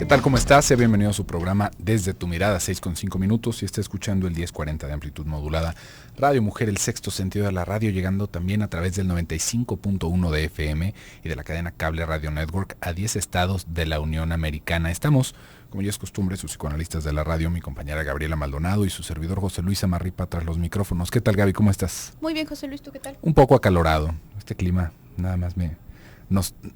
¿Qué tal? ¿Cómo estás? Sea bienvenido a su programa Desde tu Mirada, 6:05 y está escuchando el 1040 de amplitud modulada. Radio Mujer, el sexto sentido de la radio, llegando también a través del 95.1 de FM y de la cadena Cable Radio Network a 10 estados de la Unión Americana. Estamos, como ya es costumbre, sus psicoanalistas de la radio, mi compañera Gabriela Maldonado y su servidor José Luis Amarripa tras los micrófonos. ¿Qué tal, Gaby? ¿Cómo estás? Muy bien, José Luis, ¿tú qué tal? Un poco acalorado. Este clima nada más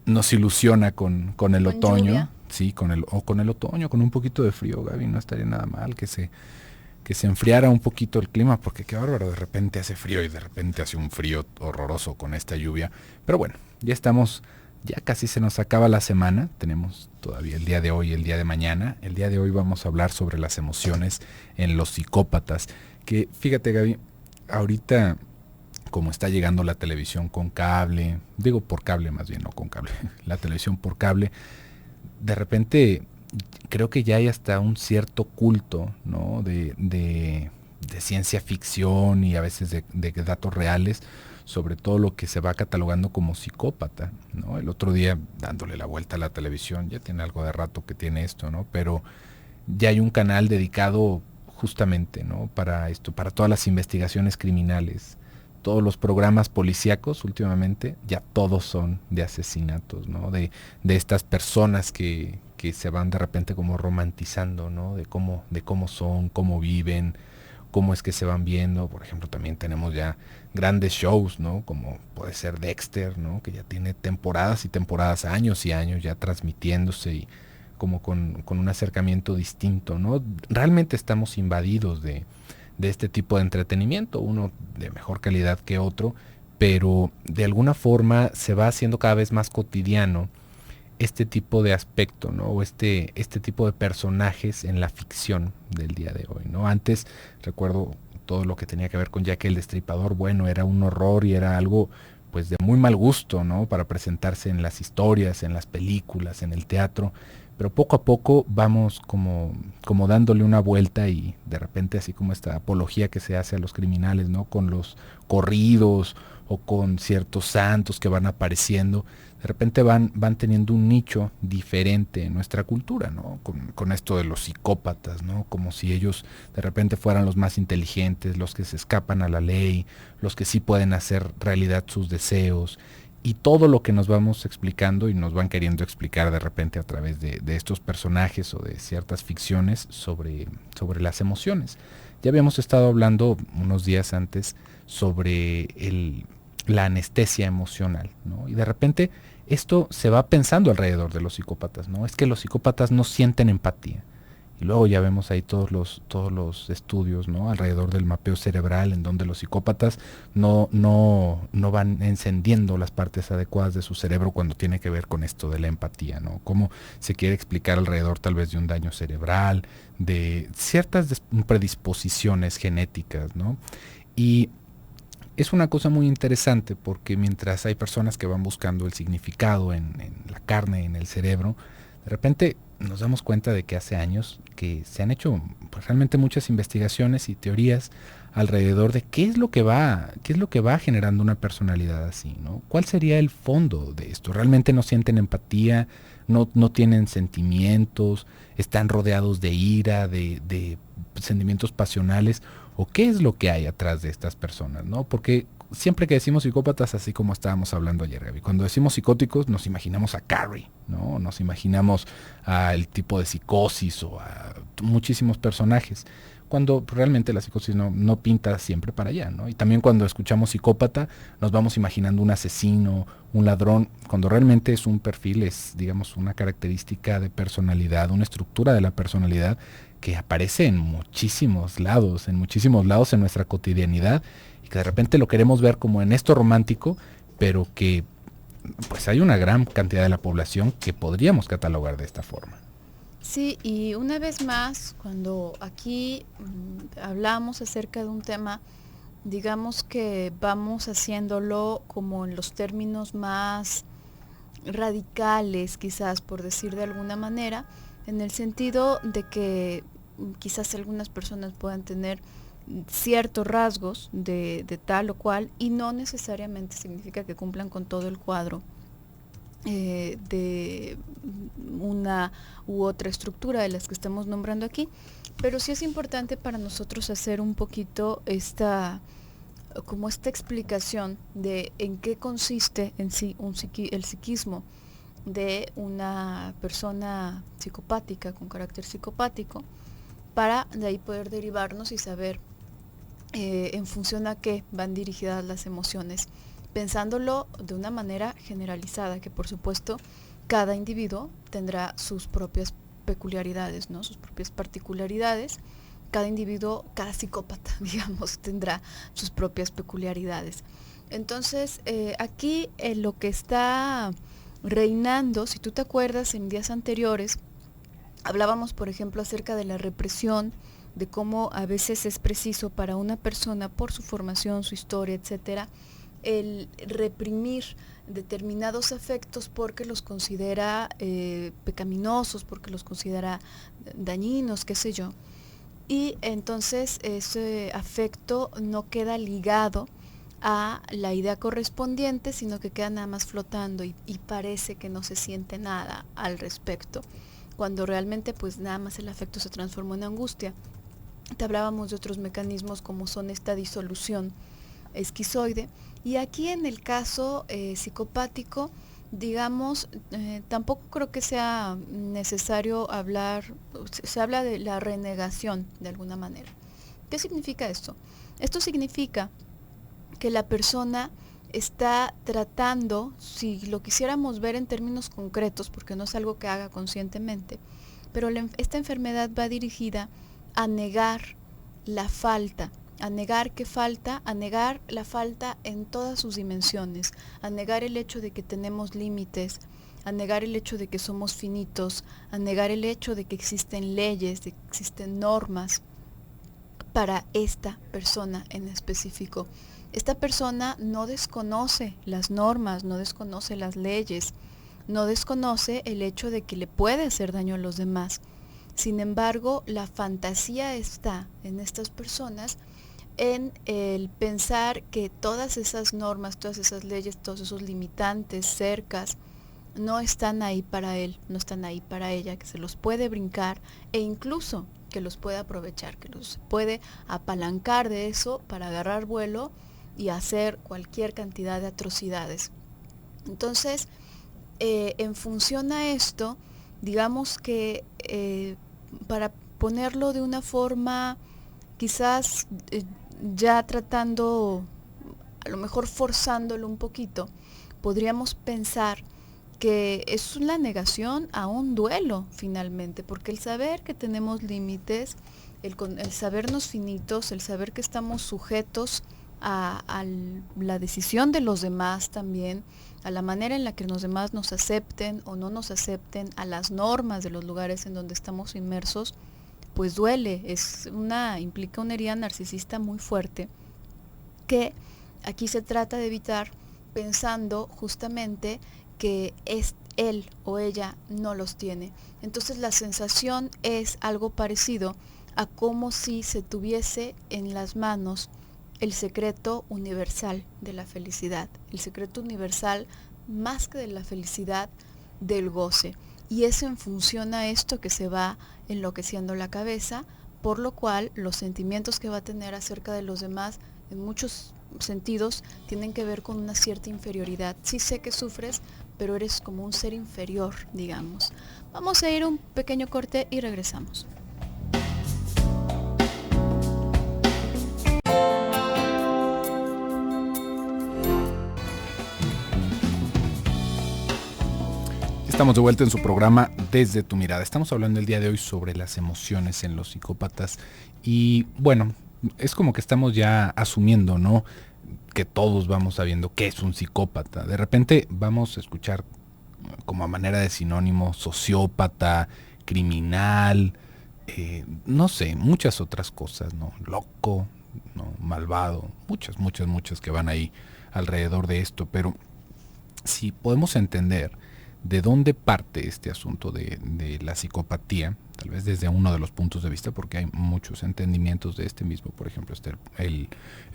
nos ilusiona con el otoño. Lluvia. Sí, con el otoño, con un poquito de frío, Gaby, no estaría nada mal que se enfriara un poquito el clima, porque qué bárbaro, de repente hace frío y de repente hace un frío horroroso con esta lluvia. Pero bueno, ya casi se nos acaba la semana, tenemos todavía el día de hoy y el día de mañana. El día de hoy vamos a hablar sobre las emociones en los psicópatas, que fíjate, Gaby, ahorita como está llegando la televisión con cable, digo por cable más bien, no con cable, la televisión por cable, de repente creo que ya hay hasta un cierto culto, ¿no? de ciencia ficción y a veces de datos reales sobre todo lo que se va catalogando como psicópata, ¿no? El otro día, dándole la vuelta a la televisión, ya tiene algo de rato que tiene esto, ¿no? Pero ya hay un canal dedicado justamente, ¿no? Para esto, para todas las investigaciones criminales. Todos los programas policíacos últimamente ya todos son de asesinatos, ¿no? De estas personas que se van de repente como romantizando, ¿no? De cómo son, cómo viven, cómo es que se van viendo. Por ejemplo, también tenemos ya grandes shows, ¿no? Como puede ser Dexter, ¿no? Que ya tiene temporadas y temporadas, años y años ya transmitiéndose y como con un acercamiento distinto, ¿no? Realmente estamos invadidos de este tipo de entretenimiento, uno de mejor calidad que otro, pero de alguna forma se va haciendo cada vez más cotidiano este tipo de aspecto, ¿no? O este tipo de personajes en la ficción del día de hoy, ¿no? Antes, recuerdo todo lo que tenía que ver con Jack el Destripador, bueno, era un horror y era algo pues de muy mal gusto, ¿no? Para presentarse en las historias, en las películas, en el teatro, pero poco a poco vamos como dándole una vuelta y de repente así como esta apología que se hace a los criminales, ¿no? Con los corridos o con ciertos santos que van apareciendo, de repente van teniendo un nicho diferente en nuestra cultura, ¿no? Con esto de los psicópatas, ¿no? Como si ellos de repente fueran los más inteligentes, los que se escapan a la ley, los que sí pueden hacer realidad sus deseos, y todo lo que nos vamos explicando y nos van queriendo explicar de repente a través de estos personajes o de ciertas ficciones sobre las emociones. Ya habíamos estado hablando unos días antes sobre la anestesia emocional, ¿no? Y de repente esto se va pensando alrededor de los psicópatas, ¿no? Es que los psicópatas no sienten empatía. Y luego ya vemos ahí todos los estudios, ¿no? Alrededor del mapeo cerebral, en donde los psicópatas no van encendiendo las partes adecuadas de su cerebro cuando tiene que ver con esto de la empatía, ¿no? Cómo se quiere explicar alrededor tal vez de un daño cerebral, de ciertas predisposiciones genéticas, ¿no? Y es una cosa muy interesante porque mientras hay personas que van buscando el significado en la carne, en el cerebro, de repente nos damos cuenta de que hace años que se han hecho pues, realmente muchas investigaciones y teorías alrededor de qué es lo que va generando una personalidad así, ¿no? ¿Cuál sería el fondo de esto? ¿Realmente no sienten empatía? ¿No tienen sentimientos? ¿Están rodeados de ira, de sentimientos pasionales? ¿O qué es lo que hay atrás de estas personas, ¿no? Porque siempre que decimos psicópatas, así como estábamos hablando ayer, Gaby, cuando decimos psicóticos nos imaginamos a Carrie, ¿no? Nos imaginamos al tipo de psicosis o a muchísimos personajes, cuando realmente la psicosis no pinta siempre para allá, ¿no? Y también cuando escuchamos psicópata nos vamos imaginando un asesino, un ladrón, cuando realmente es un perfil, es digamos una característica de personalidad, una estructura de la personalidad que aparece en muchísimos lados en nuestra cotidianidad y que de repente lo queremos ver como en esto romántico, pero que pues hay una gran cantidad de la población que podríamos catalogar de esta forma. Sí, y una vez más, cuando aquí hablamos acerca de un tema, digamos que vamos haciéndolo como en los términos más radicales, quizás por decir de alguna manera, en el sentido de que quizás algunas personas puedan tener ciertos rasgos de tal o cual y no necesariamente significa que cumplan con todo el cuadro de una u otra estructura de las que estamos nombrando aquí, pero sí es importante para nosotros hacer un poquito esta explicación de en qué consiste en sí el psiquismo de una persona psicopática, con carácter psicopático, para de ahí poder derivarnos y saber en función a qué van dirigidas las emociones, pensándolo de una manera generalizada, que por supuesto cada individuo tendrá sus propias peculiaridades, ¿no? Sus propias particularidades. Cada individuo, cada psicópata, digamos, tendrá sus propias peculiaridades. Entonces, aquí lo que está reinando, si tú te acuerdas, en días anteriores, hablábamos, por ejemplo, acerca de la represión, de cómo a veces es preciso para una persona, por su formación, su historia, etcétera, el reprimir determinados afectos porque los considera pecaminosos, porque los considera dañinos, qué sé yo. Y entonces ese afecto no queda ligado a la idea correspondiente, sino que queda nada más flotando y parece que no se siente nada al respecto, cuando realmente pues nada más el afecto se transformó en angustia. Te hablábamos de otros mecanismos como son esta disolución esquizoide, y aquí en el caso psicopático, digamos, tampoco creo que sea necesario hablar, se habla de la renegación de alguna manera. ¿Qué significa esto? Esto significa que la persona está tratando, si lo quisiéramos ver en términos concretos, porque no es algo que haga conscientemente, pero esta enfermedad va dirigida a negar la falta, a negar que falta, a negar la falta en todas sus dimensiones, a negar el hecho de que tenemos límites, a negar el hecho de que somos finitos, a negar el hecho de que existen leyes, de que existen normas para esta persona en específico. Esta persona no desconoce las normas, no desconoce las leyes, no desconoce el hecho de que le puede hacer daño a los demás. Sin embargo, la fantasía está en estas personas en el pensar que todas esas normas, todas esas leyes, todos esos limitantes, cercas, no están ahí para él, no están ahí para ella, que se los puede brincar e incluso que los puede aprovechar, que los puede apalancar de eso para agarrar vuelo y hacer cualquier cantidad de atrocidades. Entonces, en función a esto, digamos que para ponerlo de una forma quizás ya tratando, a lo mejor forzándolo un poquito, podríamos pensar que es la negación a un duelo finalmente, porque el saber que tenemos límites, el sabernos finitos, el saber que estamos sujetos a la decisión de los demás también, a la manera en la que los demás nos acepten o no nos acepten, a las normas de los lugares en donde estamos inmersos, pues duele, implica una herida narcisista muy fuerte, que aquí se trata de evitar pensando justamente que es él o ella no los tiene. Entonces la sensación es algo parecido a como si se tuviese en las manos el secreto universal de la felicidad, el secreto universal más que de la felicidad, del goce. Y es en función a esto que se va enloqueciendo la cabeza, por lo cual los sentimientos que va a tener acerca de los demás, en muchos sentidos, tienen que ver con una cierta inferioridad. Sí sé que sufres, pero eres como un ser inferior, digamos. Vamos a ir a un pequeño corte y regresamos. Estamos de vuelta en su programa Desde tu mirada. Estamos hablando el día de hoy sobre las emociones en los psicópatas y bueno, es como que estamos ya asumiendo, ¿no?, que todos vamos sabiendo qué es un psicópata. De repente vamos a escuchar como a manera de sinónimo sociópata, criminal, no sé, muchas otras cosas, ¿no? Loco, ¿no? Malvado, muchas que van ahí alrededor de esto, pero si podemos entender de dónde parte este asunto de la psicopatía, tal vez desde uno de los puntos de vista, porque hay muchos entendimientos de este mismo. Por ejemplo, está el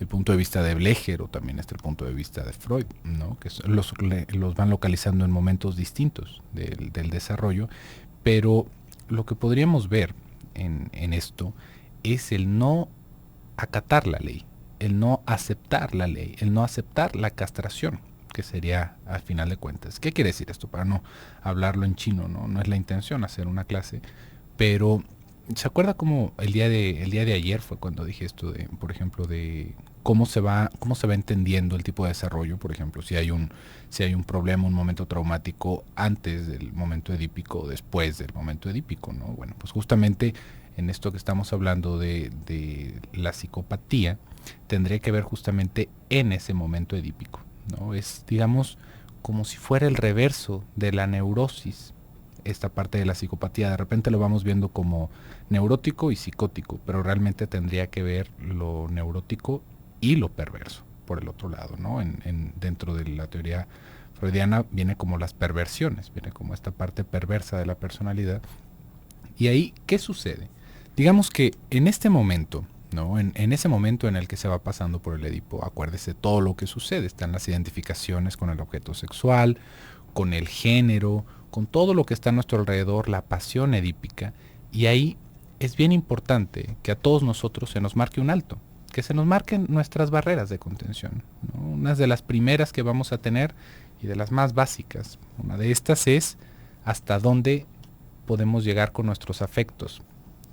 punto de vista de Blecher, o también está el punto de vista de Freud, ¿no? Que los van localizando en momentos distintos del desarrollo, pero lo que podríamos ver en esto es el no acatar la ley, el no aceptar la ley, el no aceptar la castración, que sería al final de cuentas. ¿Qué quiere decir esto? Para no hablarlo en chino, no es la intención hacer una clase, pero ¿se acuerda cómo el día de ayer fue cuando dije esto de, por ejemplo, de cómo se va entendiendo el tipo de desarrollo? Por ejemplo, si hay un problema, un momento traumático antes del momento edípico o después del momento edípico, ¿no? Bueno, pues justamente en esto que estamos hablando de la psicopatía, tendría que ver justamente en ese momento edípico, ¿no? Es, digamos, como si fuera el reverso de la neurosis, esta parte de la psicopatía. De repente lo vamos viendo como neurótico y psicótico, pero realmente tendría que ver lo neurótico y lo perverso por el otro lado, ¿no? Dentro de la teoría freudiana viene como las perversiones, viene como esta parte perversa de la personalidad. Y ahí, ¿qué sucede? Digamos que en este momento, ¿no? En ese momento en el que se va pasando por el Edipo, acuérdese todo lo que sucede. Están las identificaciones con el objeto sexual, con el género, con todo lo que está a nuestro alrededor, la pasión edípica. Y ahí es bien importante que a todos nosotros se nos marque un alto, que se nos marquen nuestras barreras de contención, ¿no? Unas de las primeras que vamos a tener y de las más básicas. Una de estas es hasta dónde podemos llegar con nuestros afectos.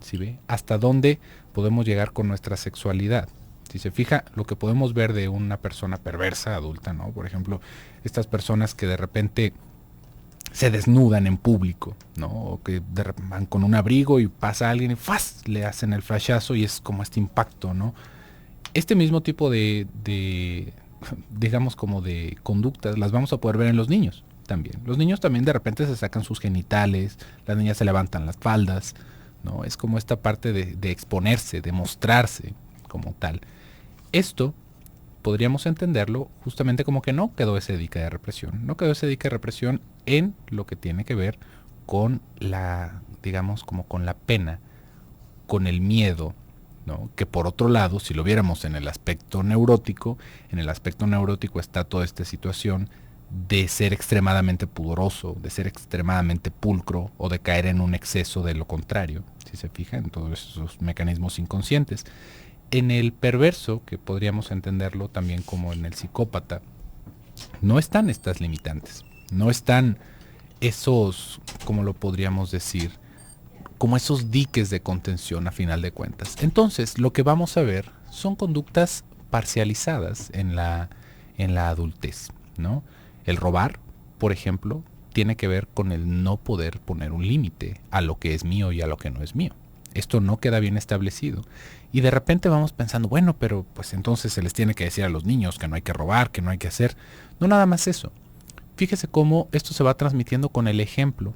¿Sí ve? Hasta dónde podemos llegar con nuestra sexualidad. Si se fija, lo que podemos ver de una persona perversa, adulta, ¿no? Por ejemplo, estas personas que de repente se desnudan en público, ¿no? O que van con un abrigo y pasa alguien y ¡faz! Le hacen el flashazo y es como este impacto, ¿no? Este mismo tipo de digamos, como de conductas las vamos a poder ver en los niños también. Los niños también de repente se sacan sus genitales, las niñas se levantan las faldas, ¿no? Es como esta parte de exponerse, de mostrarse como tal. Esto podríamos entenderlo justamente como que no quedó ese dique de represión. No quedó ese dique de represión en lo que tiene que ver con la, digamos, como con la pena, con el miedo, ¿no? Que por otro lado, si lo viéramos en el aspecto neurótico está toda esta situación de ser extremadamente pudoroso, de ser extremadamente pulcro o de caer en un exceso de lo contrario, si se fija en todos esos mecanismos inconscientes. En el perverso, que podríamos entenderlo también como en el psicópata, no están estas limitantes, no están esos, como lo podríamos decir, como esos diques de contención a final de cuentas. Entonces, lo que vamos a ver son conductas parcializadas en la adultez, ¿no? El robar, por ejemplo, tiene que ver con el no poder poner un límite a lo que es mío y a lo que no es mío. Esto no queda bien establecido. Y de repente vamos pensando, bueno, pero pues entonces se les tiene que decir a los niños que no hay que robar, que no hay que hacer. No nada más eso. Fíjese cómo esto se va transmitiendo con el ejemplo.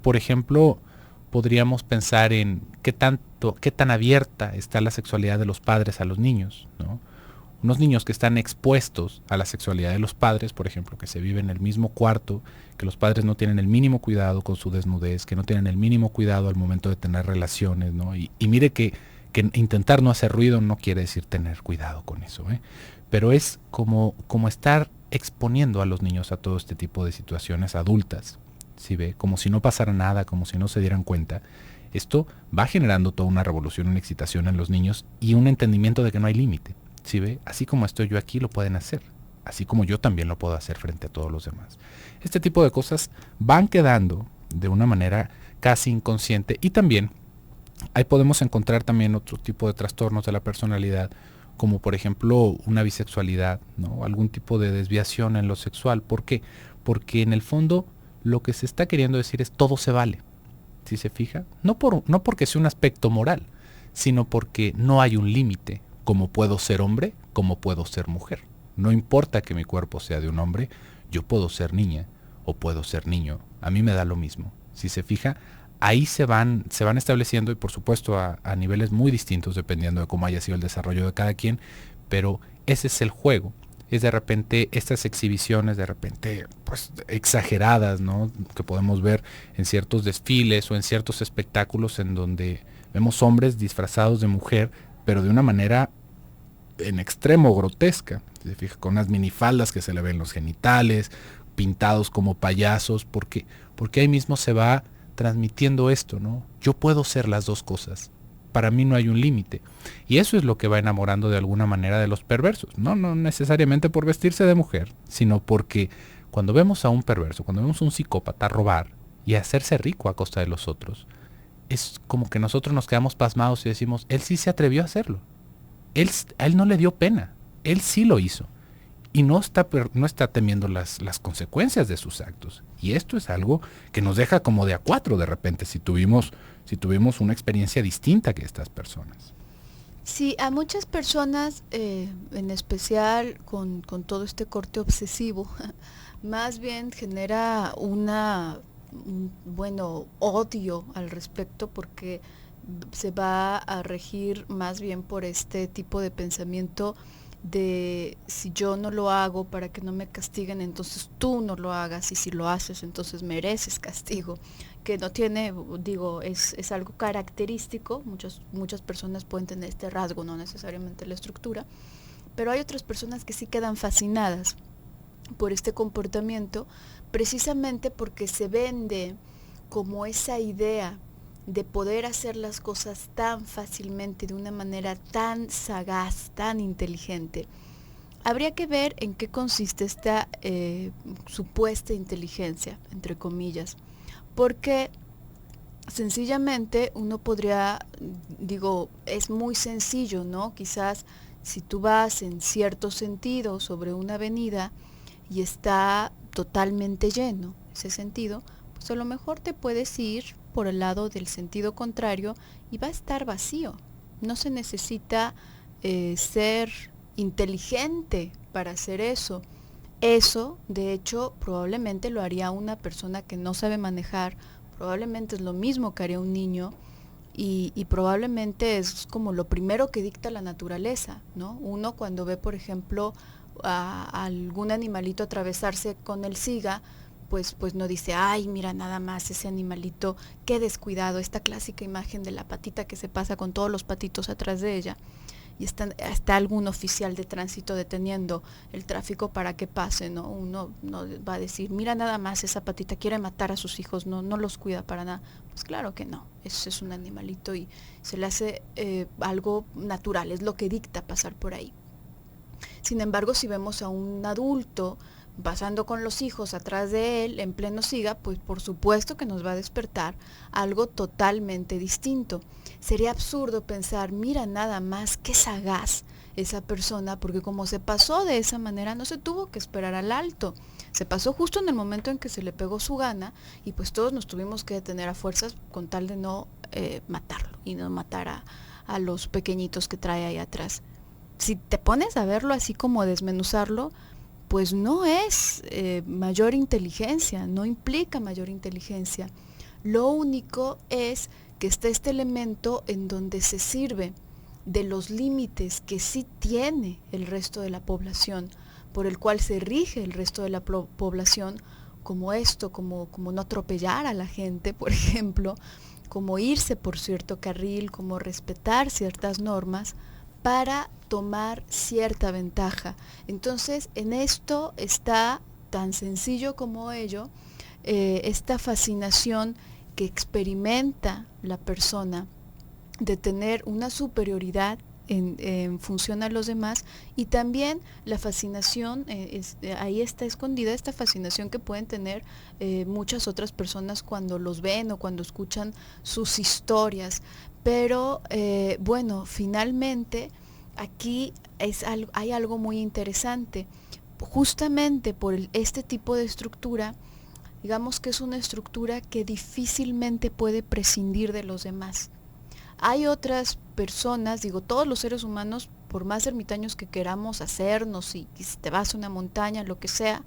Por ejemplo, podríamos pensar en qué tan abierta está la sexualidad de los padres a los niños, ¿no? Unos niños que están expuestos a la sexualidad de los padres, por ejemplo, que se viven en el mismo cuarto, que los padres no tienen el mínimo cuidado con su desnudez, que no tienen el mínimo cuidado al momento de tener relaciones, ¿no? Y mire que intentar no hacer ruido no quiere decir tener cuidado con eso, ¿eh? Pero es como estar exponiendo a los niños a todo este tipo de situaciones adultas, ¿sí ve? Como si no pasara nada, como si no se dieran cuenta. Esto va generando toda una revolución, una excitación en los niños y un entendimiento de que no hay límite. ¿Sí ve? Así como estoy yo aquí, lo pueden hacer. Así como yo también lo puedo hacer frente a todos los demás. Este tipo de cosas van quedando de una manera casi inconsciente. Y también ahí podemos encontrar también otro tipo de trastornos de la personalidad, como por ejemplo una bisexualidad, ¿no? Algún tipo de desviación en lo sexual. ¿Por qué? Porque en el fondo lo que se está queriendo decir es todo se vale. ¿Sí se fija? No porque sea un aspecto moral, sino porque no hay un límite. Como puedo ser hombre, como puedo ser mujer. No importa que mi cuerpo sea de un hombre, yo puedo ser niña o puedo ser niño. A mí me da lo mismo. Si se fija, ahí se van estableciendo y por supuesto a niveles muy distintos dependiendo de cómo haya sido el desarrollo de cada quien, pero ese es el juego. es de repente estas exhibiciones de repente pues exageradas, ¿no? Que podemos ver en ciertos desfiles o en ciertos espectáculos en donde vemos hombres disfrazados de mujer, pero de una manera en extremo grotesca. Se fija, con unas minifaldas que se le ven los genitales, pintados como payasos, porque ahí mismo se va transmitiendo esto, ¿no? Yo puedo ser las dos cosas. Para mí no hay un límite. Y eso es lo que va enamorando de alguna manera de los perversos. No necesariamente por vestirse de mujer, sino porque cuando vemos a un perverso, cuando vemos a un psicópata robar y hacerse rico a costa de los otros, es como que nosotros nos quedamos pasmados y decimos, él sí se atrevió a hacerlo. A él no le dio pena. Él sí lo hizo. Y no está temiendo las consecuencias de sus actos. Y esto es algo que nos deja como de a cuatro de repente si tuvimos una experiencia distinta que estas personas. Sí, a muchas personas, en especial con todo este corte obsesivo, más bien genera un odio al respecto, porque se va a regir más bien por este tipo de pensamiento de si yo no lo hago para que no me castiguen, entonces tú no lo hagas, y si lo haces entonces mereces castigo, que no tiene, digo, es algo característico. Muchas personas pueden tener este rasgo, no necesariamente la estructura, pero hay otras personas que sí quedan fascinadas por este comportamiento, precisamente porque se vende como esa idea de poder hacer las cosas tan fácilmente, de una manera tan sagaz, tan inteligente. Habría que ver en qué consiste esta supuesta inteligencia, entre comillas, porque sencillamente uno podría, digo, es muy sencillo, ¿no? Quizás si tú vas en cierto sentido sobre una avenida y está totalmente lleno ese sentido, pues a lo mejor te puedes ir por el lado del sentido contrario y va a estar vacío. No se necesita ser inteligente para hacer eso. Eso, de hecho, probablemente lo haría una persona que no sabe manejar, probablemente es lo mismo que haría un niño, y probablemente es como lo primero que dicta la naturaleza, ¿no? Uno cuando ve, por ejemplo, a algún animalito atravesarse con el siga, pues no dice, ay, mira nada más ese animalito, qué descuidado, esta clásica imagen de la patita que se pasa con todos los patitos atrás de ella, y está algún oficial de tránsito deteniendo el tráfico para que pase, ¿no? Uno no va a decir, mira nada más esa patita, quiere matar a sus hijos, no los cuida para nada. Pues claro que no, es un animalito y se le hace algo natural, es lo que dicta pasar por ahí. Sin embargo, si vemos a un adulto pasando con los hijos atrás de él en pleno siga, pues por supuesto que nos va a despertar algo totalmente distinto. Sería absurdo pensar, mira nada más qué sagaz esa persona, porque como se pasó de esa manera, no se tuvo que esperar al alto. Se pasó justo en el momento en que se le pegó su gana, y pues todos nos tuvimos que detener a fuerzas con tal de no matarlo y no matar a los pequeñitos que trae ahí atrás. Si te pones a verlo así, como desmenuzarlo, pues no es mayor inteligencia, no implica mayor inteligencia. Lo único es que está este elemento en donde se sirve de los límites que sí tiene el resto de la población, por el cual se rige el resto de la población, como esto, como no atropellar a la gente, por ejemplo, como irse por cierto carril, como respetar ciertas normas, para tomar cierta ventaja. Entonces, en esto está, tan sencillo como ello, esta fascinación que experimenta la persona de tener una superioridad en función a los demás, y también la fascinación, ahí está escondida esta fascinación que pueden tener muchas otras personas cuando los ven o cuando escuchan sus historias. Pero bueno, finalmente aquí hay algo muy interesante. Justamente por este tipo de estructura, digamos que es una estructura que difícilmente puede prescindir de los demás. Hay otras personas, digo, todos los seres humanos, por más ermitaños que queramos hacernos, y si te vas a una montaña, lo que sea,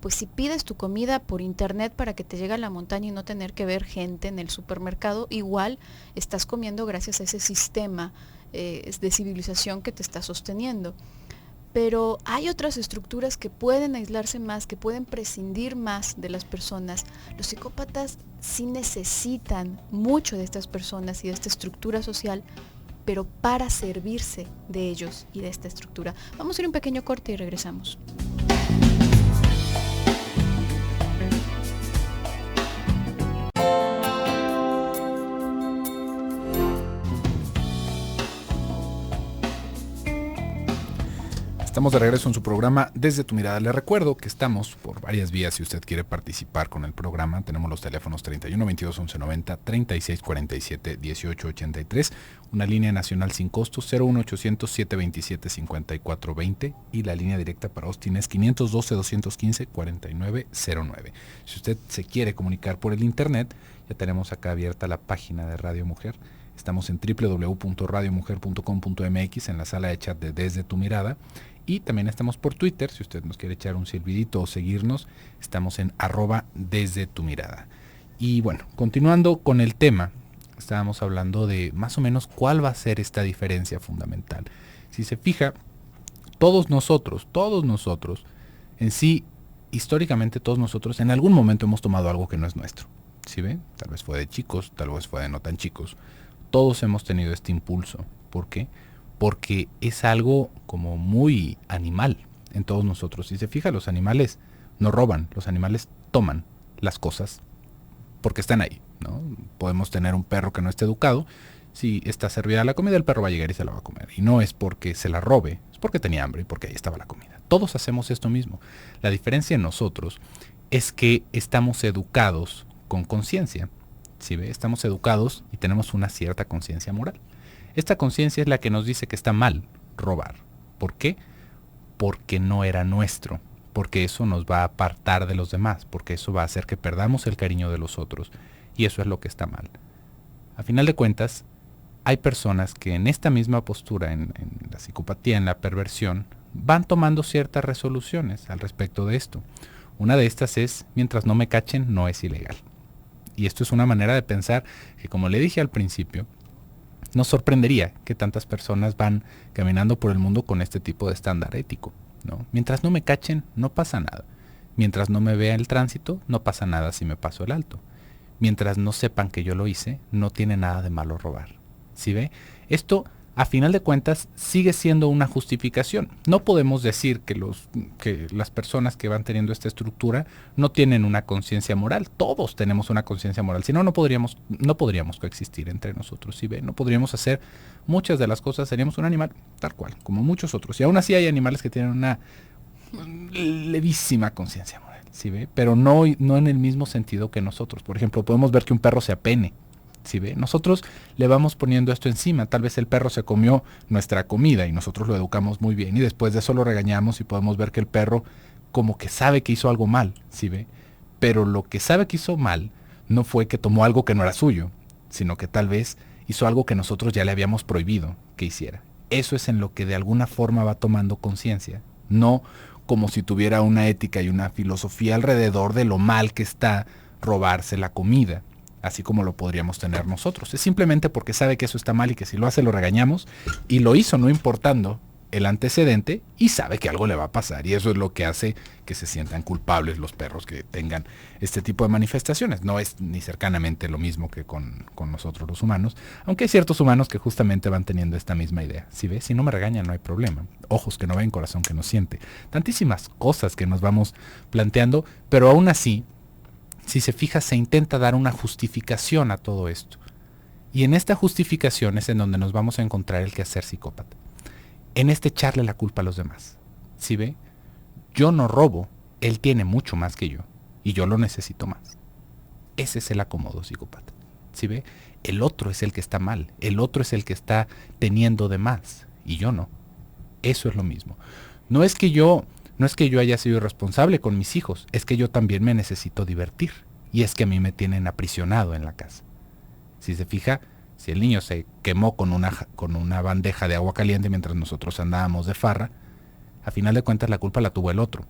pues si pides tu comida por internet para que te llegue a la montaña y no tener que ver gente en el supermercado, igual estás comiendo gracias a ese sistema de civilización que te está sosteniendo. pero hay otras estructuras que pueden aislarse más, que pueden prescindir más de las personas. Los psicópatas sí necesitan mucho de estas personas y de esta estructura social, pero para servirse de ellos y de esta estructura. Vamos a ir un pequeño corte y regresamos. Estamos de regreso en su programa Desde tu Mirada. Le recuerdo que estamos por varias vías si usted quiere participar con el programa. Tenemos los teléfonos 31 22 11 90, 36 47 18 83, una línea nacional sin costos 01 800 727 54 20 y la línea directa para Austin es 512 215 49 09. Si usted se quiere comunicar por el internet, ya tenemos acá abierta la página de Radio Mujer. Estamos en www.radiomujer.com.mx en la sala de chat de Desde tu Mirada. Y también estamos por Twitter, si usted nos quiere echar un silbidito o seguirnos, estamos en @desdetumirada. Y bueno, continuando con el tema, estábamos hablando de más o menos cuál va a ser esta diferencia fundamental. Si se fija, todos nosotros, en sí, históricamente todos nosotros en algún momento hemos tomado algo que no es nuestro. ¿Sí ven? Tal vez fue de chicos, tal vez fue de no tan chicos. Todos hemos tenido este impulso. ¿Por qué? Porque es algo como muy animal en todos nosotros. Si se fija, los animales no roban, los animales toman las cosas porque están ahí, ¿no? Podemos tener un perro que no esté educado. Si está servida la comida, el perro va a llegar y se la va a comer. Y no es porque se la robe, es porque tenía hambre y porque ahí estaba la comida. Todos hacemos esto mismo. La diferencia en nosotros es que estamos educados con conciencia. ¿Sí ve? Estamos educados y tenemos una cierta conciencia moral. Esta conciencia es la que nos dice que está mal robar. ¿Por qué? Porque no era nuestro, porque eso nos va a apartar de los demás, porque eso va a hacer que perdamos el cariño de los otros, y eso es lo que está mal. A final de cuentas, hay personas que en esta misma postura, en la psicopatía, en la perversión, van tomando ciertas resoluciones al respecto de esto. Una de estas es, mientras no me cachen, no es ilegal. Y esto es una manera de pensar que, como le dije al principio, nos sorprendería que tantas personas van caminando por el mundo con este tipo de estándar ético, ¿no? Mientras no me cachen, no pasa nada. Mientras no me vea el tránsito, no pasa nada si me paso el alto. Mientras no sepan que yo lo hice, no tiene nada de malo robar. ¿Sí ve? Esto, a final de cuentas, sigue siendo una justificación. No podemos decir que las personas que van teniendo esta estructura no tienen una conciencia moral. Todos tenemos una conciencia moral. Si no, no podríamos coexistir entre nosotros. ¿Sí ve? No podríamos hacer muchas de las cosas. Seríamos un animal tal cual, como muchos otros. Y aún así hay animales que tienen una levísima conciencia moral. ¿Sí ve? Pero no en el mismo sentido que nosotros. Por ejemplo, podemos ver que un perro se apene. ¿Sí ve? Nosotros le vamos poniendo esto encima. Tal vez el perro se comió nuestra comida y nosotros lo educamos muy bien y después de eso lo regañamos y podemos ver que el perro como que sabe que hizo algo mal, ¿sí ve? Pero lo que sabe que hizo mal no fue que tomó algo que no era suyo, sino que tal vez hizo algo que nosotros ya le habíamos prohibido que hiciera. Eso es en lo que de alguna forma va tomando conciencia, no como si tuviera una ética y una filosofía alrededor de lo mal que está robarse la comida, así como lo podríamos tener nosotros. Es simplemente porque sabe que eso está mal y que si lo hace lo regañamos, y lo hizo no importando el antecedente y sabe que algo le va a pasar, y eso es lo que hace que se sientan culpables los perros que tengan este tipo de manifestaciones. No es ni cercanamente lo mismo que con nosotros los humanos, aunque hay ciertos humanos que justamente van teniendo esta misma idea. Si ve, si no me regañan no hay problema. Ojos que no ven, corazón que no siente. Tantísimas cosas que nos vamos planteando, pero aún así, si se fija, se intenta dar una justificación a todo esto. Y en esta justificación es en donde nos vamos a encontrar el quehacer psicópata. En este echarle la culpa a los demás. ¿Sí ve? Yo no robo, él tiene mucho más que yo, y yo lo necesito más. Ese es el acomodo psicópata. ¿Sí ve? El otro es el que está mal, el otro es el que está teniendo de más, y yo no. Eso es lo mismo. No es que yo haya sido irresponsable con mis hijos, es que yo también me necesito divertir. Y es que a mí me tienen aprisionado en la casa. Si se fija, si el niño se quemó con una bandeja de agua caliente mientras nosotros andábamos de farra, a final de cuentas la culpa la tuvo el otro.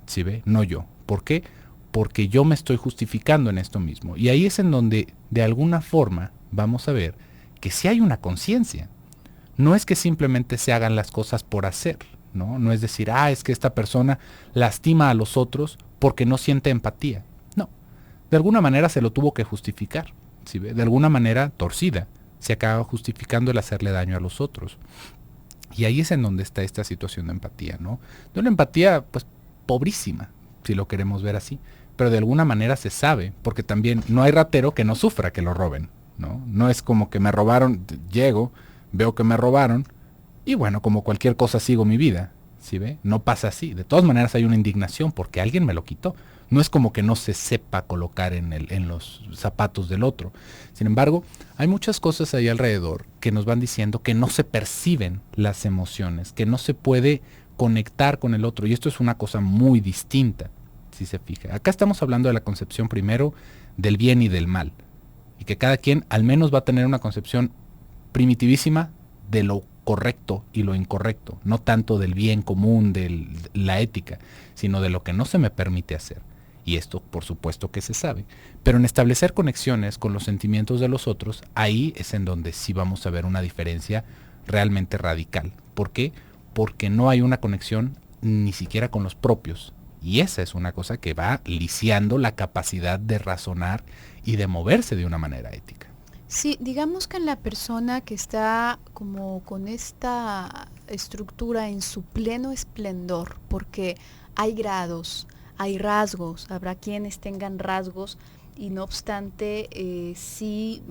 ¿Sí ve? No yo. ¿Por qué? Porque yo me estoy justificando en esto mismo. Y ahí es en donde, de alguna forma, vamos a ver que si hay una conciencia. No es que simplemente se hagan las cosas por hacer. ¿no? No es decir, es que esta persona lastima a los otros porque no siente empatía. No, de alguna manera se lo tuvo que justificar, ¿sí ve? De alguna manera torcida, se acaba justificando el hacerle daño a los otros. Y ahí es en donde está esta situación de empatía, ¿no? De una empatía, pues, pobrísima, si lo queremos ver así. Pero de alguna manera se sabe, porque también no hay ratero que no sufra que lo roben, ¿no? No es como que me robaron, llego, veo que me robaron, y bueno, como cualquier cosa sigo mi vida, ¿sí ve? No pasa así. De todas maneras hay una indignación porque alguien me lo quitó. No es como que no se sepa colocar en los zapatos del otro. Sin embargo, hay muchas cosas ahí alrededor que nos van diciendo que no se perciben las emociones, que no se puede conectar con el otro. Y esto es una cosa muy distinta, si se fija. Acá estamos hablando de la concepción primero del bien y del mal. Y que cada quien al menos va a tener una concepción primitivísima de lo correcto y lo incorrecto. No tanto del bien común, de la ética, sino de lo que no se me permite hacer. Y esto, por supuesto que se sabe. Pero en establecer conexiones con los sentimientos de los otros, ahí es en donde sí vamos a ver una diferencia realmente radical. ¿Por qué? Porque no hay una conexión ni siquiera con los propios. Y esa es una cosa que va lisiando la capacidad de razonar y de moverse de una manera ética. Sí, digamos que en la persona que está como con esta estructura en su pleno esplendor, porque hay grados, hay rasgos, habrá quienes tengan rasgos y no obstante sí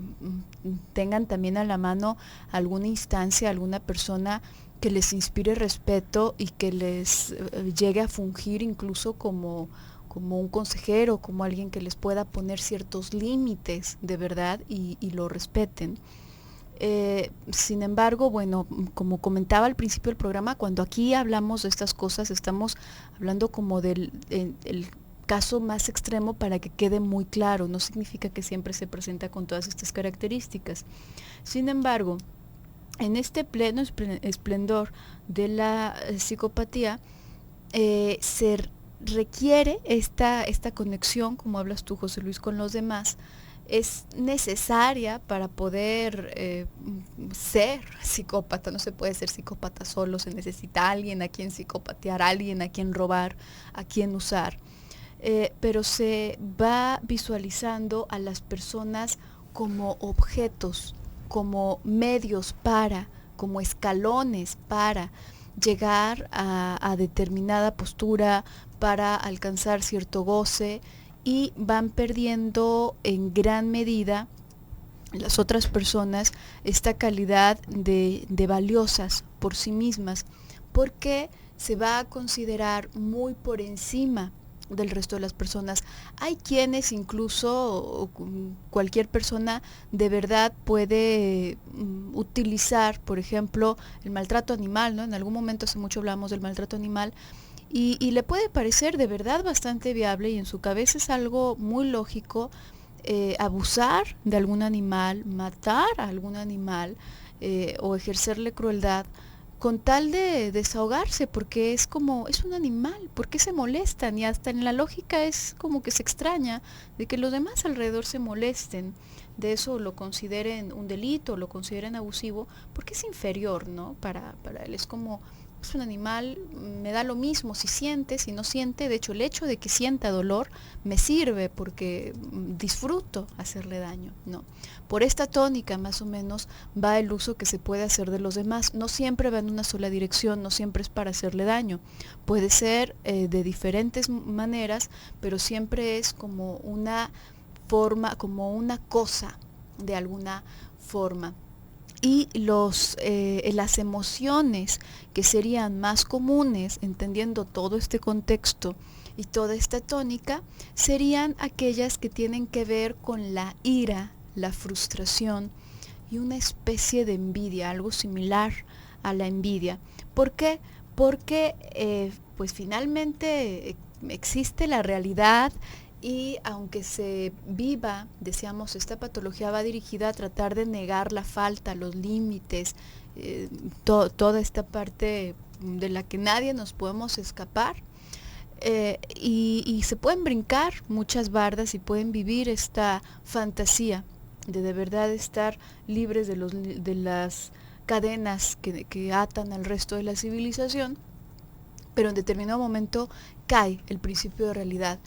tengan también a la mano alguna instancia, alguna persona que les inspire respeto y que les llegue a fungir incluso como un consejero, como alguien que les pueda poner ciertos límites de verdad y lo respeten. Sin embargo, bueno, como comentaba al principio del programa, cuando aquí hablamos de estas cosas, estamos hablando como del el caso más extremo para que quede muy claro. No significa que siempre se presenta con todas estas características. Sin embargo, en este pleno esplendor de la psicopatía, se requiere esta conexión, como hablas tú, José Luis, con los demás. Es necesaria para poder ser psicópata. No se puede ser psicópata solo, se necesita alguien a quien psicopatear, alguien a quien robar, a quien usar. Pero se va visualizando a las personas como objetos, como medios para, como escalones para llegar a determinada postura, para alcanzar cierto goce, y van perdiendo en gran medida las otras personas esta calidad de valiosas por sí mismas, porque se va a considerar muy por encima del resto de las personas. Hay quienes incluso cualquier persona de verdad puede utilizar, por ejemplo, el maltrato animal, ¿no? En algún momento hace mucho hablamos del maltrato animal y le puede parecer de verdad bastante viable y en su cabeza es algo muy lógico abusar de algún animal, matar a algún animal o ejercerle crueldad con tal de desahogarse, porque es como, es un animal, ¿por qué se molestan? Y hasta en la lógica es como que se extraña de que los demás alrededor se molesten, de eso lo consideren un delito, lo consideren abusivo, porque es inferior, ¿no? Para él es como, es un animal, me da lo mismo si siente, si no siente, de hecho el hecho de que sienta dolor me sirve porque disfruto hacerle daño, ¿no? Por esta tónica más o menos va el uso que se puede hacer de los demás. No siempre va en una sola dirección, no siempre es para hacerle daño. Puede ser de diferentes maneras, pero siempre es como una forma, como una cosa de alguna forma. Y las emociones que serían más comunes, entendiendo todo este contexto y toda esta tónica, serían aquellas que tienen que ver con la ira, la frustración y una especie de envidia, algo similar a la envidia. ¿Por qué? Porque pues finalmente existe la realidad y aunque se viva, decíamos, esta patología va dirigida a tratar de negar la falta, los límites, toda esta parte de la que nadie nos podemos escapar. Y se pueden brincar muchas bardas y pueden vivir esta fantasía de verdad estar libres de las cadenas que atan al resto de la civilización, pero en determinado momento cae el principio de realidad.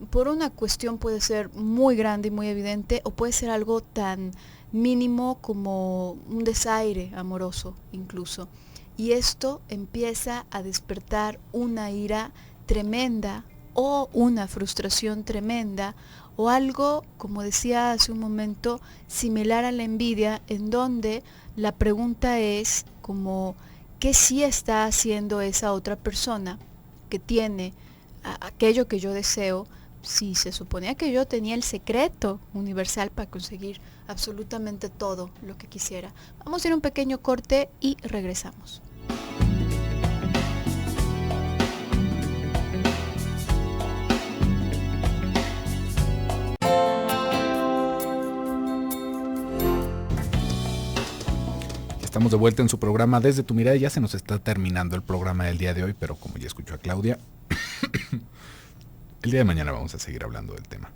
Por una cuestión puede ser muy grande y muy evidente, o puede ser algo tan mínimo como un desaire amoroso incluso. Y esto empieza a despertar una ira tremenda o una frustración tremenda o algo, como decía hace un momento, similar a la envidia, en donde la pregunta es como, ¿qué sí está haciendo esa otra persona que tiene aquello que yo deseo? Si se suponía que yo tenía el secreto universal para conseguir absolutamente todo lo que quisiera. Vamos a ir a un pequeño corte y regresamos. Estamos de vuelta en su programa Desde tu Mirada. Ya se nos está terminando el programa del día de hoy, pero como ya escuchó a Claudia, el día de mañana vamos a seguir hablando del tema.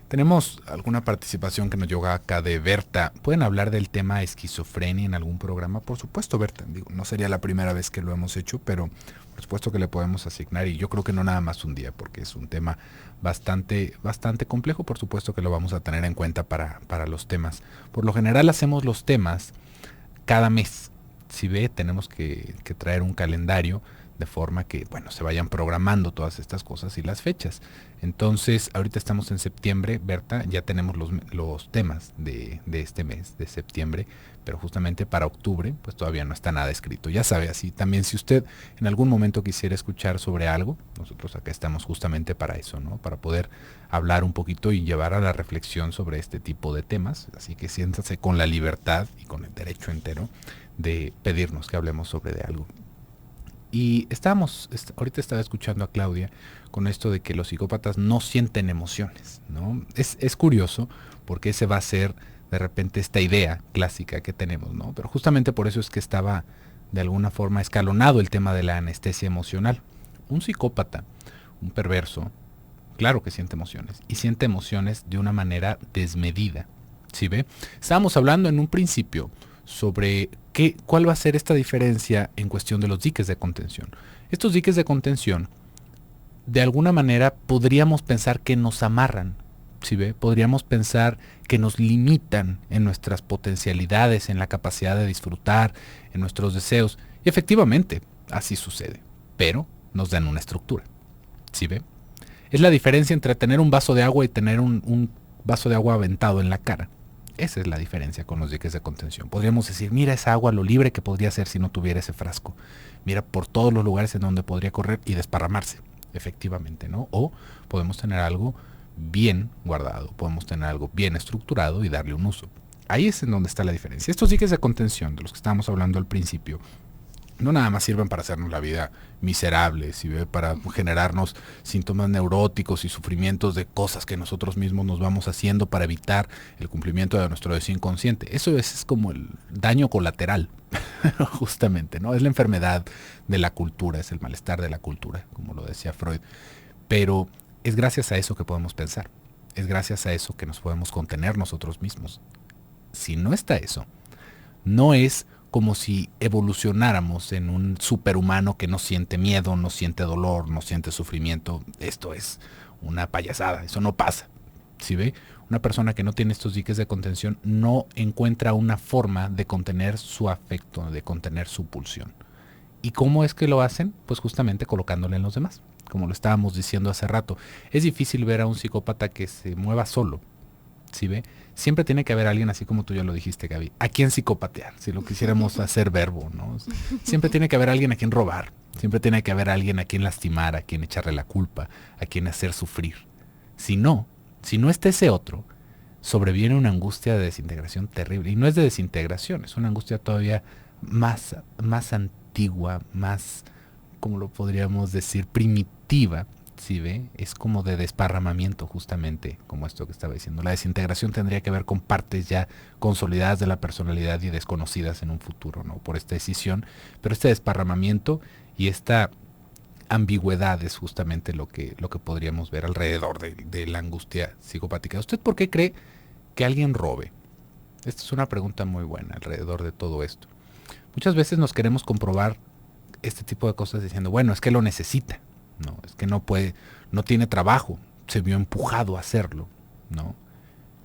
Tenemos alguna participación que nos llega acá de Berta. ¿Pueden hablar del tema esquizofrenia en algún programa? Por supuesto, Berta. Digo, no sería la primera vez que lo hemos hecho, pero por supuesto que le podemos asignar, y yo creo que no nada más un día, porque es un tema bastante complejo. Por supuesto que lo vamos a tener en cuenta para los temas. Por lo general hacemos los temas cada mes. Si ve, tenemos que traer un calendario de forma que, bueno, se vayan programando todas estas cosas y las fechas. Entonces, ahorita estamos en septiembre, Berta, ya tenemos los temas de este mes, de septiembre, pero justamente para octubre, pues todavía no está nada escrito. Ya sabe, así también si usted en algún momento quisiera escuchar sobre algo, nosotros acá estamos justamente para eso, ¿no? Para poder hablar un poquito y llevar a la reflexión sobre este tipo de temas. Así que siéntase con la libertad y con el derecho entero de pedirnos que hablemos sobre de algo. Y ahorita estaba escuchando a Claudia con esto de que los psicópatas no sienten emociones, ¿no? Es curioso porque ese va a ser de repente esta idea clásica que tenemos, ¿no? Pero justamente por eso es que estaba de alguna forma escalonado el tema de la anestesia emocional. Un psicópata, un perverso, claro que siente emociones, y siente emociones de una manera desmedida, ¿sí ve? Estábamos hablando en un principio sobre cuál va a ser esta diferencia en cuestión de los diques de contención. Estos diques de contención, de alguna manera, podríamos pensar que nos amarran, ¿sí ve? Podríamos pensar que nos limitan en nuestras potencialidades, en la capacidad de disfrutar, en nuestros deseos. Y efectivamente, así sucede, pero nos dan una estructura, ¿sí ve? Es la diferencia entre tener un vaso de agua y tener un vaso de agua aventado en la cara. Esa es la diferencia con los diques de contención. Podríamos decir, mira esa agua, lo libre que podría ser si no tuviera ese frasco. Mira por todos los lugares en donde podría correr y desparramarse, efectivamente, ¿no? O podemos tener algo bien guardado, podemos tener algo bien estructurado y darle un uso. Ahí es en donde está la diferencia. Estos diques de contención, de los que estábamos hablando al principio, no nada más sirven para hacernos la vida miserable, ¿sí? Para generarnos síntomas neuróticos y sufrimientos de cosas que nosotros mismos nos vamos haciendo para evitar el cumplimiento de nuestro deseo inconsciente. Eso es como el daño colateral, justamente, ¿no? Es la enfermedad de la cultura, es el malestar de la cultura, como lo decía Freud. Pero es gracias a eso que podemos pensar, es gracias a eso que nos podemos contener nosotros mismos. Si no está eso, no es como si evolucionáramos en un superhumano que no siente miedo, no siente dolor, no siente sufrimiento. Esto es una payasada, eso no pasa. ¿Sí ve? Una persona que no tiene estos diques de contención no encuentra una forma de contener su afecto, de contener su pulsión. ¿Y cómo es que lo hacen? Pues justamente colocándole en los demás. Como lo estábamos diciendo hace rato, es difícil ver a un psicópata que se mueva solo. ¿Sí ve? Siempre tiene que haber alguien, así como tú ya lo dijiste, Gaby, a quien psicopatear, si lo quisiéramos hacer verbo, ¿no? Siempre tiene que haber alguien a quien robar, siempre tiene que haber alguien a quien lastimar, a quien echarle la culpa, a quien hacer sufrir. Si no está ese otro, sobreviene una angustia de desintegración terrible. Y no es de desintegración, es una angustia todavía más antigua, más, como lo podríamos decir, primitiva. ¿Sí ve? Es como de desparramamiento, justamente como esto que estaba diciendo. La desintegración tendría que ver con partes ya consolidadas de la personalidad y desconocidas en un futuro, ¿no? Por esta decisión. Pero este desparramamiento y esta ambigüedad es justamente lo que podríamos ver alrededor de la angustia psicopática. ¿Usted por qué cree que alguien robe? Esta es una pregunta muy buena alrededor de todo esto. Muchas veces nos queremos comprobar este tipo de cosas diciendo, bueno, es que lo necesita, ¿no? Es que no puede, no tiene trabajo, se vio empujado a hacerlo, ¿no?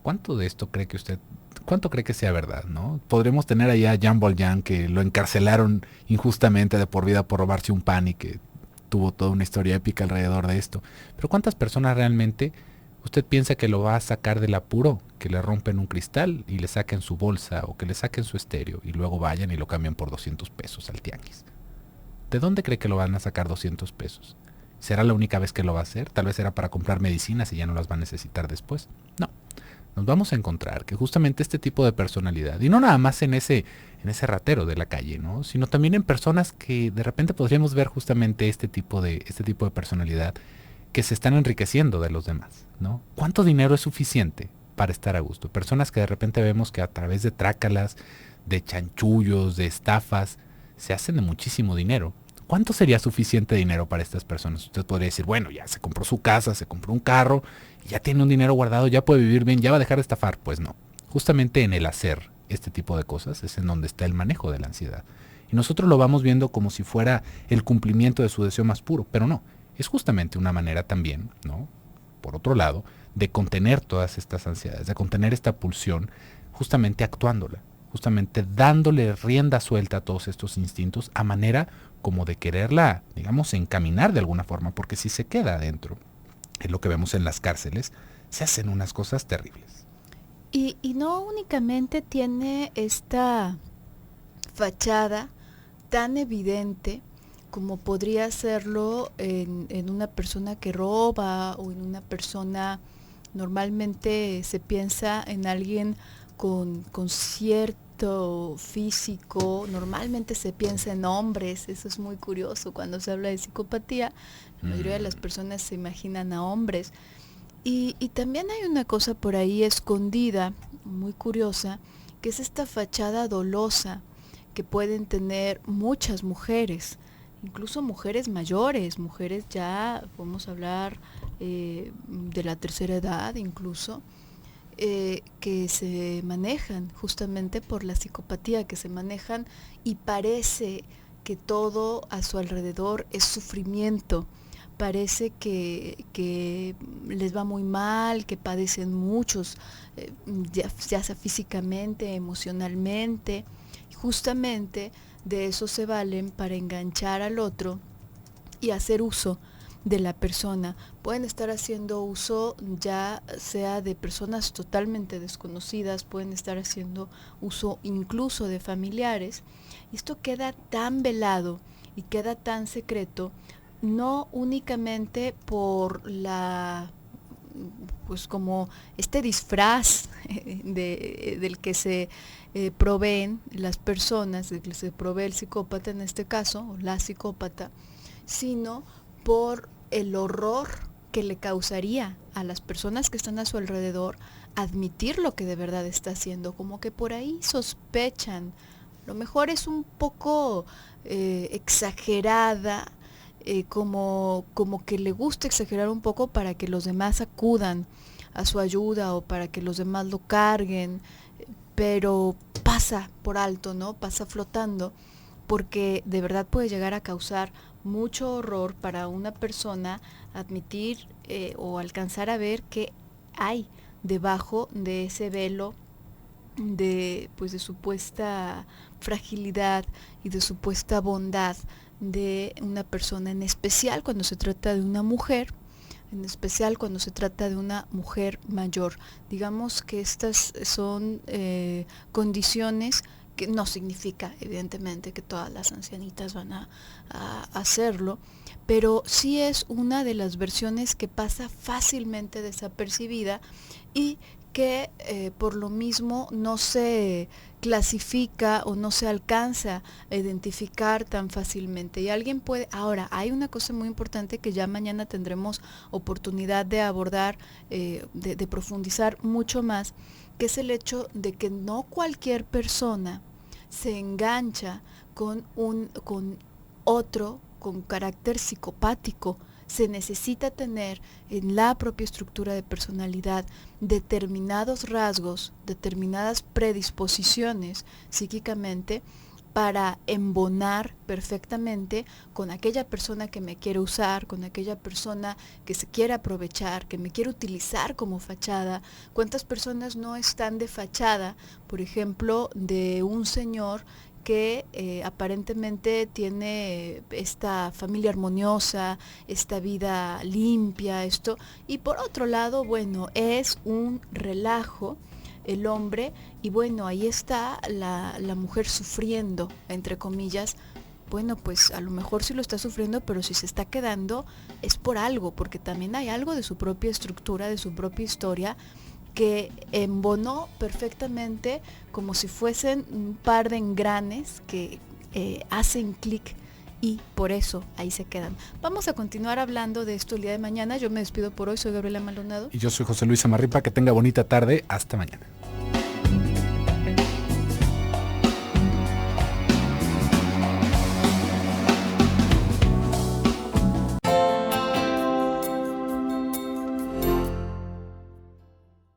¿Cuánto de esto cree que usted, cuánto cree que sea verdad, ¿no? Podremos tener allá a Jean Valjean, que lo encarcelaron injustamente de por vida por robarse un pan y que tuvo toda una historia épica alrededor de esto. Pero ¿cuántas personas realmente usted piensa que lo va a sacar del apuro? Que le rompen un cristal y le saquen su bolsa o que le saquen su estéreo y luego vayan y lo cambian por 200 pesos al tianguis. ¿De dónde cree que lo van a sacar 200 pesos? ¿Será la única vez que lo va a hacer? Tal vez será para comprar medicinas y ya no las va a necesitar después. No. Nos vamos a encontrar que justamente este tipo de personalidad, y no nada más en ese ratero de la calle, ¿no? Sino también en personas que de repente podríamos ver justamente este tipo de personalidad que se están enriqueciendo de los demás, ¿no? ¿Cuánto dinero es suficiente para estar a gusto? Personas que de repente vemos que a través de trácalas, de chanchullos, de estafas, se hacen de muchísimo dinero. ¿Cuánto sería suficiente dinero para estas personas? Usted podría decir, bueno, ya se compró su casa, se compró un carro, ya tiene un dinero guardado, ya puede vivir bien, ya va a dejar de estafar. Pues no. Justamente en el hacer este tipo de cosas es en donde está el manejo de la ansiedad. Y nosotros lo vamos viendo como si fuera el cumplimiento de su deseo más puro, pero no. Es justamente una manera también, ¿no? Por otro lado, de contener todas estas ansiedades, de contener esta pulsión, justamente actuándola, justamente dándole rienda suelta a todos estos instintos a manera como de quererla, digamos, encaminar de alguna forma, porque si se queda adentro, es lo que vemos en las cárceles, se hacen unas cosas terribles. Y no únicamente tiene esta fachada tan evidente como podría serlo en una persona que roba o en una persona, normalmente se piensa en alguien con cierto físico, normalmente se piensa en hombres, eso es muy curioso, cuando se habla de psicopatía, la mayoría de las personas se imaginan a hombres. Y también hay una cosa por ahí escondida, muy curiosa, que es esta fachada dolosa que pueden tener muchas mujeres, incluso mujeres mayores, mujeres ya, podemos hablar de la tercera edad incluso, que se manejan justamente por la psicopatía, que se manejan y parece que todo a su alrededor es sufrimiento. Parece que les va muy mal, que padecen muchos, ya sea físicamente, emocionalmente. Justamente de eso se valen para enganchar al otro y hacer uso de la persona. Pueden estar haciendo uso ya sea de personas totalmente desconocidas, pueden estar haciendo uso incluso de familiares. Y esto queda tan velado y queda tan secreto, no únicamente por pues como este disfraz del que se proveen las personas, del que se provee el psicópata en este caso, o la psicópata, sino por el horror que le causaría a las personas que están a su alrededor admitir lo que de verdad está haciendo, como que por ahí sospechan. Lo mejor es un poco exagerada, como que le gusta exagerar un poco para que los demás acudan a su ayuda o para que los demás lo carguen, pero pasa por alto, ¿no? Pasa flotando, porque de verdad puede llegar a causar mucho horror para una persona admitir o alcanzar a ver qué hay debajo de ese velo de supuesta fragilidad y de supuesta bondad de una persona, en especial cuando se trata de una mujer, en especial cuando se trata de una mujer mayor. Digamos que estas son condiciones que no significa evidentemente que todas las ancianitas van a hacerlo, pero sí es una de las versiones que pasa fácilmente desapercibida y que por lo mismo no se clasifica o no se alcanza a identificar tan fácilmente. Y alguien puede, ahora hay una cosa muy importante que ya mañana tendremos oportunidad de abordar, de profundizar mucho más, que es el hecho de que no cualquier persona se engancha con otro con carácter psicopático. Se necesita tener en la propia estructura de personalidad determinados rasgos, determinadas predisposiciones psíquicamente para embonar perfectamente con aquella persona que me quiere usar, con aquella persona que se quiere aprovechar, que me quiere utilizar como fachada. ¿Cuántas personas no están de fachada, por ejemplo, de un señor que aparentemente tiene esta familia armoniosa, esta vida limpia, esto, y por otro lado, bueno, es un relajo el hombre, y bueno, ahí está la mujer sufriendo, entre comillas. Bueno, pues a lo mejor sí lo está sufriendo, pero si se está quedando es por algo, porque también hay algo de su propia estructura, de su propia historia, que embonó perfectamente como si fuesen un par de engranes que hacen clic, y por eso ahí se quedan. Vamos a continuar hablando de esto el día de mañana. Yo me despido por hoy, soy Gabriela Maldonado. Y yo soy José Luis Amarripa, que tenga bonita tarde, hasta mañana.